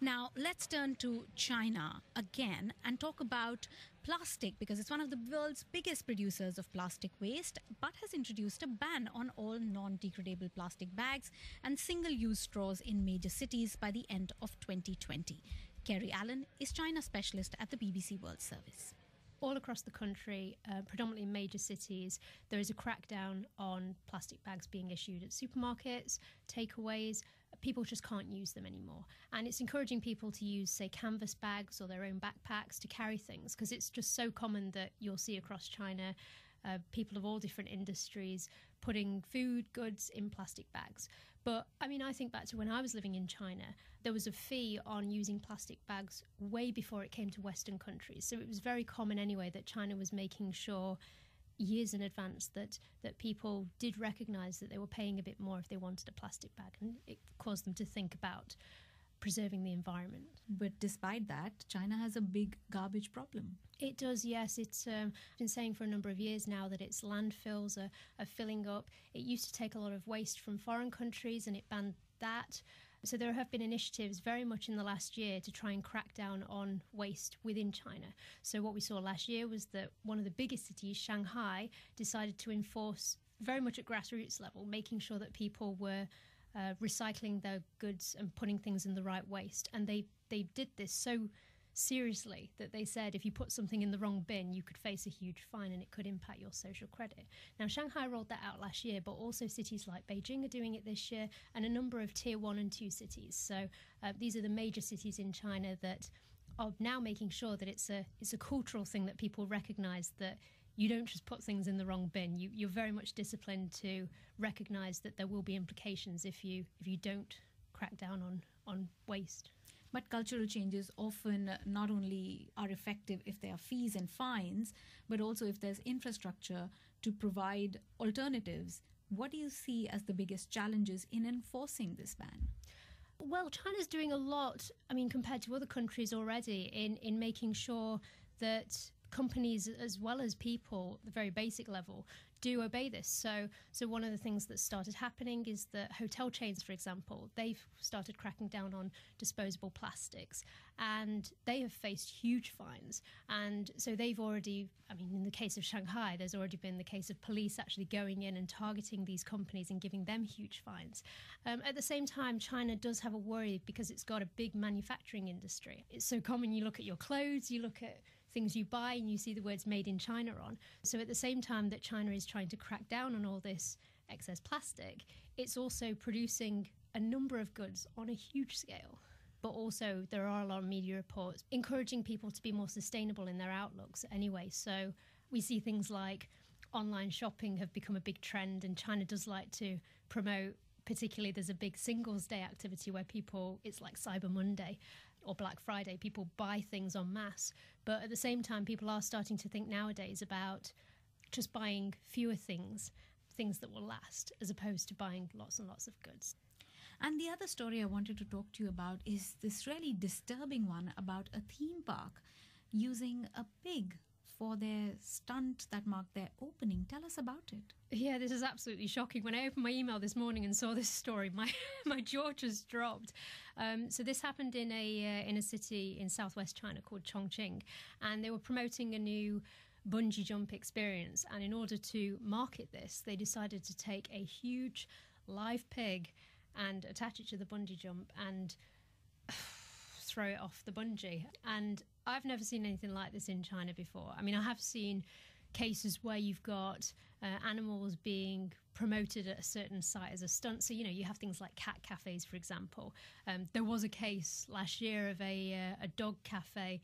Now, let's turn to China again and talk about plastic, because it's one of the world's biggest producers of plastic waste, but has introduced a ban on all non-degradable plastic bags and single-use straws in major cities by the end of 2020. Kerry Allen is China specialist at the BBC World Service. All across the country, predominantly in major cities, there is a crackdown on plastic bags being issued at supermarkets, takeaways. People just can't use them anymore. And it's encouraging people to use, say, canvas bags or their own backpacks to carry things, because it's just so common that you'll see across China people of all different industries putting food, goods in plastic bags. But I mean, I think back to when I was living in China, there was a fee on using plastic bags way before it came to Western countries. So it was very common anyway that China was making sure years in advance that people did recognise that they were paying a bit more if they wanted a plastic bag. And it caused them to think about preserving the environment. But despite that, China has a big garbage problem. It does, yes. It's been saying for a number of years now that its landfills are filling up. It used to take a lot of waste from foreign countries and it banned that. So there have been initiatives very much in the last year to try and crack down on waste within China. So what we saw last year was that one of the biggest cities, Shanghai, decided to enforce very much at grassroots level, making sure that people were recycling their goods and putting things in the right waste. And they did this so seriously that they said if you put something in the wrong bin, you could face a huge fine and it could impact your social credit. Now, Shanghai rolled that out last year, but also cities like Beijing are doing it this year, and a number of tier 1 and 2 cities. So these are the major cities in China that are now making sure that it's a cultural thing that people recognise that you don't just put things in the wrong bin. You're very much disciplined to recognise that there will be implications if you don't crack down on waste. But cultural changes often not only are effective if there are fees and fines, but also if there's infrastructure to provide alternatives. What do you see as the biggest challenges in enforcing this ban? Well, China's doing a lot, I mean, compared to other countries already, in making sure that companies as well as people, the very basic level, do obey this. So one of the things that started happening is that hotel chains, for example, they've started cracking down on disposable plastics and they have faced huge fines. And so they've already, I mean, in the case of Shanghai, there's already been the case of police actually going in and targeting these companies and giving them huge fines. At the same time, China does have a worry because it's got a big manufacturing industry. It's so common, you look at your clothes, you look at things you buy and you see the words made in China on. So at the same time that China is trying to crack down on all this excess plastic, it's also producing a number of goods on a huge scale. But also there are a lot of media reports encouraging people to be more sustainable in their outlooks anyway. So we see things like online shopping have become a big trend, and China does like to promote, particularly there's a big Singles Day activity where people, it's like Cyber Monday or Black Friday, people buy things en masse. But at the same time, people are starting to think nowadays about just buying fewer things that will last, as opposed to buying lots and lots of goods. And the other story I wanted to talk to you about is this really disturbing one about a theme park using a pig for their stunt that marked their opening. Tell us about it. Yeah, this is absolutely shocking. When I opened my email this morning and saw this story, my jaw just dropped. So this happened in a city in southwest China called Chongqing, and they were promoting a new bungee jump experience. And in order to market this, they decided to take a huge live pig and attach it to the bungee jump and throw it off the bungee. And I've never seen anything like this in China before. I mean, I have seen cases where you've got animals being promoted at a certain site as a stunt. So, you know, you have things like cat cafes, for example. There was a case last year of a dog cafe.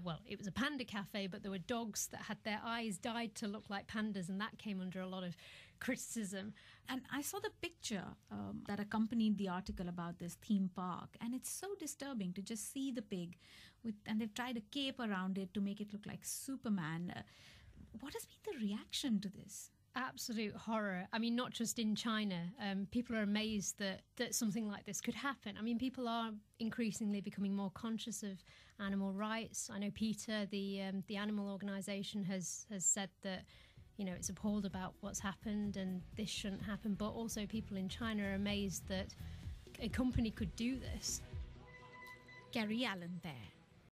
Well, it was a panda cafe, but there were dogs that had their eyes dyed to look like pandas, and that came under a lot of criticism. And I saw the picture that accompanied the article about this theme park, and it's so disturbing to just see the pig and they've tied a cape around it to make it look like Superman. What has been the reaction to this? Absolute horror. I mean, not just in China. People are amazed that something like this could happen. I mean, people are increasingly becoming more conscious of animal rights. I know PETA, the animal organisation, has said that, you know, it's appalled about what's happened and this shouldn't happen. But also people in China are amazed that a company could do this. Kerry Allen there.